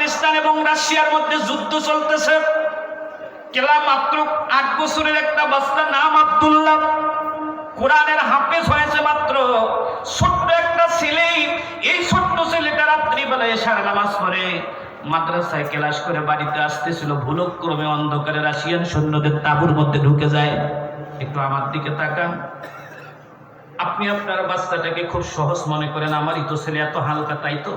পাকিস্তান এবং রাশিয়ার মধ্যে যুদ্ধ চলতেছে। কেলা মাত্র 8 বছরের একটা বাচ্চা, নাম আব্দুল্লাহ, কোরআনের হাফেজ হয়েছে মাত্র। ছোট্ট একটা ছেলে, এই ছোট্ট ছেলেটা রাত্রিবেলায় এশার নামাজ পড়ে মাদ্রাসায় ক্লাস করে বাড়িতে আসতেছিল, ভুলক্রমে অন্ধকারে রাশিয়ান সৈন্যদের তাঁবুর মধ্যে ঢুকে যায়। একটু আমার দিকে তাকান। আপনি আপনার বাচ্চাটাকে খুব সহজ মনে করেন, আমারই তো ছেলে, এত হালকা, তাই তো?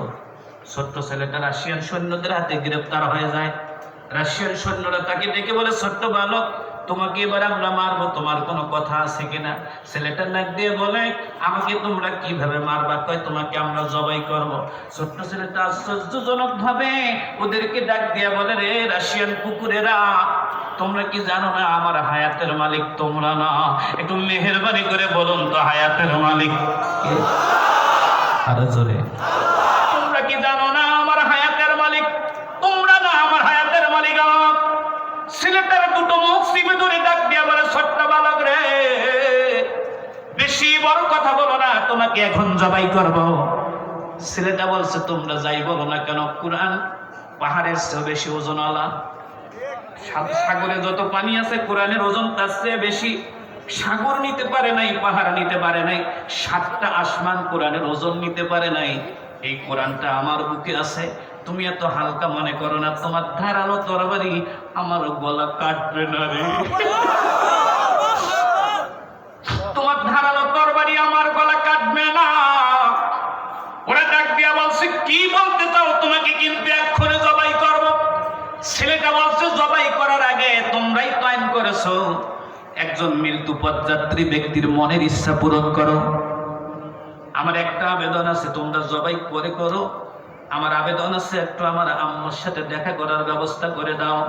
ছোট্ট ছেলেটা রাশিয়ান সৈন্যদের হাতে গ্রেফতার হয়ে যায়। রাশিয়ান সৈন্যরা তাকে ডেকে বলে, ছোট্ট বালক, তোমাকে এবার আমরা মারবো, তোমার কোনো কথা আছে কিনা? ছেলেটা নাক দিয়ে বলে, আমাকে তোমরা কিভাবে মারবা? কয়, তোমাকে আমরা জবাই করব। ছোট্ট ছেলেটা আশ্চর্যজনক ভাবে ওদেরকে ডাক দিয়া বলে, রে রাশিয়ান কুকুরেরা, তোমরা কি জানো না আমার হায়াতের মালিক তোমরা না? একটু মেহেরবানি করে বলুন তো, হায়াতের মালিক কে? আরো জোরে। তোমরা কি জানো না আমার হায়াতের মালিক তোমরা না? আমার হায়াতের মালিক আমার। ছেলেটার দুটো মুখ চিপে ধরে ডাক দিয়া বলে, ছোট্ট বালক রে, বেশি বড় কথা বলো না, তোমাকে এখন জবাই করব। ছেলেটা বলছে, তোমরা যাই বলো না কেন, কোরআন পাহাড়ের চেয়ে বেশি ওজনওয়ালা। সাগরে যত পানি আছে, কোরআনের ওজন তার চেয়ে বেশি। সাগর নিতে পারে নাই, পাহাড় নিতে পারে নাই, 7টা আসমান কোরআনের ওজন নিতে পারে নাই। এই কোরআনটা আমার বুকে আছে, তুমি এত হালকা মনে করো না। তোমার ধারালো তরবারি আমার গলা কাটবে না রে, তোমার ধারালো তরবারি আমার গলা কাটবে না। ওরা ডাক দিয়া বলছে, কি বলতে চাও? তোমাকে কিন্তু এক্ষুনি জবাই করব। ছেলেটা বলছে, জবাই করার আগে তোমরাই তো আইন করেছো, একজন মৃত্যু পথযাত্রী ব্যক্তির মনের ইচ্ছা পূরণ করো। আমার একটা আবেদন আছে, তোমরা জবাই করে করো। আমার আবেদন আছে, একটু আমার আম্মুর সাথে দেখা করার ব্যবস্থা করে দাও।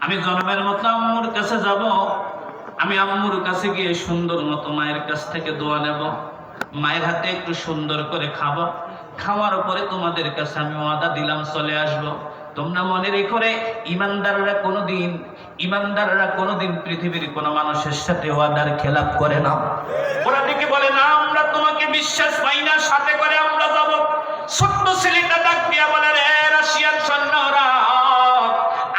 আমি জন্মের মতো আম্মুর কাছে যাব। আমি আম্মুর কাছে গিয়ে সুন্দর মতো মায়ের কাছ থেকে দোয়া নেব, মায়ের হাতে একটু সুন্দর করে খাবো। খাওয়ার পরে তোমাদের কাছে আমি ওয়াদা দিলাম চলে আসবো। তোমরা মনে রেখো রে, ইমানদাররা কোনোদিন পৃথিবীর কোনো মানুষের সাথে ওয়াদার খেলাপ করে না। ওরা দেখে বলে, না আমরা তোমাকে বিশ্বাস পাই না, সাথে করে আমরা যাব। ছোট্ট ছেলেটা ডাক দিয়া বলে, রে রাশিয়ান সৈন্যরা,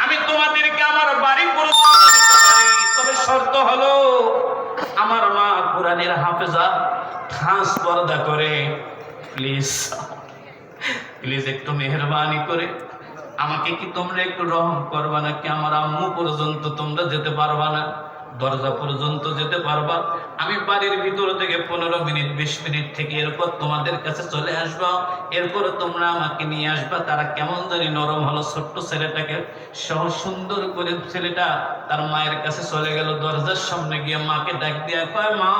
আমি তোমাদেরকে আমার বাড়ি পর্যন্ত নিতে পারি, তবে শর্ত হলো আমার মা কোরআনের হাফেজা, খাস পর্দা করে। প্লিজ প্লিজ একটু মেহেরবানি করে আমাকে কি তোমরা একটু রহম করবা নাকি? আমার আম্মু পর্যন্ত তোমরা যেতে পারবা না, দরজা পর্যন্ত যেতে পারবা। আমি বাড়ির ভিতর থেকে 15 মিনিট 20 মিনিট থেকে এরপর তোমাদের কাছে চলে আসবা, এরপরে তোমরা আমাকে নিয়ে আসবা। তারা কেমন জানি নরম হলো, ছোট্ট ছেলেটাকে সহ সুন্দর করে ছেলেটা তার মায়ের কাছে চলে গেল। দরজার সামনে গিয়ে মাকে ডাক দিয়া কয়, মা।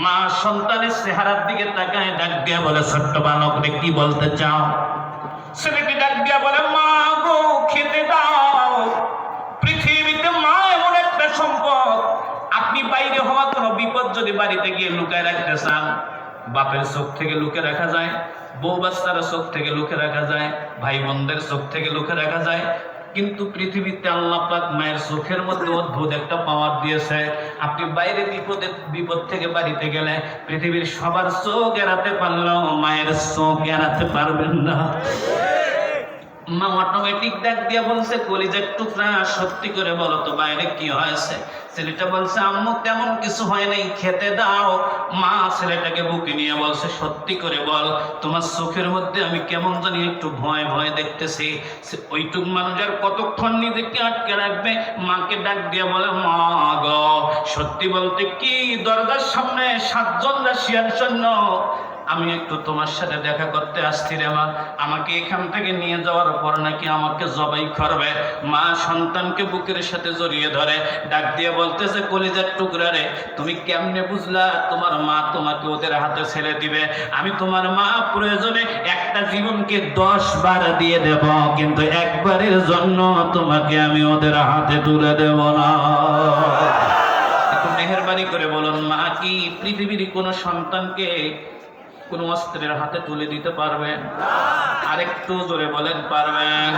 মা সন্তানের চেহারার দিকে তাকায়, ডাক দিয়া বলে, ছোট্ট বালক রে, কি বলতে চাও? ছেলেটি ডাক দিয়া বলে, মা গো, খেতে দাও। পৃথিবীতে মা এমন একটা সম্পদ, আপনি বাইরে হওয়া কোনো বিপদ যদি বাড়িতে গিয়ে লুকায় রাখতে চান, বাপের চোখ থেকে লুকে রাখা যায়, বউ বাচ্চারা চোখ থেকে লুকে রাখা যায়, ভাই বোনদের চোখ থেকে লুকে রাখা যায়। কিন্তু পৃথিবীতে আল্লাহ পাক মায়ের চোখের মধ্যে অদ্ভুত একটা পাওয়ার দিয়েছে। আপনি বাইরে বিপদ থেকে বাড়িতে গেলে পৃথিবীর সবার চোখ এড়াতে পারলেও মায়ের চোখ এড়াতে পারবেন না। মা অটোমেটিক ডাক দিয়া বলছে, কলিজার টুকরা, সত্যি করে বলো তো বাইরে কি হয়েছে? ছেলেটা বলছে, আম্মু তেমন কিছু হয় নাই, খেতে দাও। মা ছেলেটাকে বুকে নিয়ে বলছে, সত্যি করে বল, তোমার চোখের মধ্যে আমি কেমন জানি একটু ভয় ভয় দেখতেছি। ওইটুক মানুষ আর কতক্ষণ নিজেকে আটকে রাখবে? মাকে ডাক দিয়া বলে, মা গো, সত্যি বলতে কি, দরজার সামনে 7 জন রাশিয়ান সৈন্য, আমি একটু তোমার সাথে দেখা করতে আসছি রে মা। আমাকে এখান থেকে নিয়ে যাওয়ার পর নাকি আমাকে জবাই করবে। মা সন্তানকে বুকের সাথে জড়িয়ে ধরে ডাক দিয়ে বলতেছে, কলিজার টুকরা রে, তুমি কেমনে বুঝলা তোমার মা তোমাকে ওদের হাতে ছেড়ে দিবে? আমি তোমার মা, প্রয়োজনে একটা জীবনকে 10 বার দিয়ে দেব, কিন্তু একবারের জন্য তোমাকে আমি ওদের হাতে তুলে দেব না। একটু মেহেরবানি করে বলুন, মা কি পৃথিবীর কোন সন্তানকে কোন অস্ত্রের হাতে তুলে দিতে পারবেন? আরেকটু জোরে বলেন, পারবেন?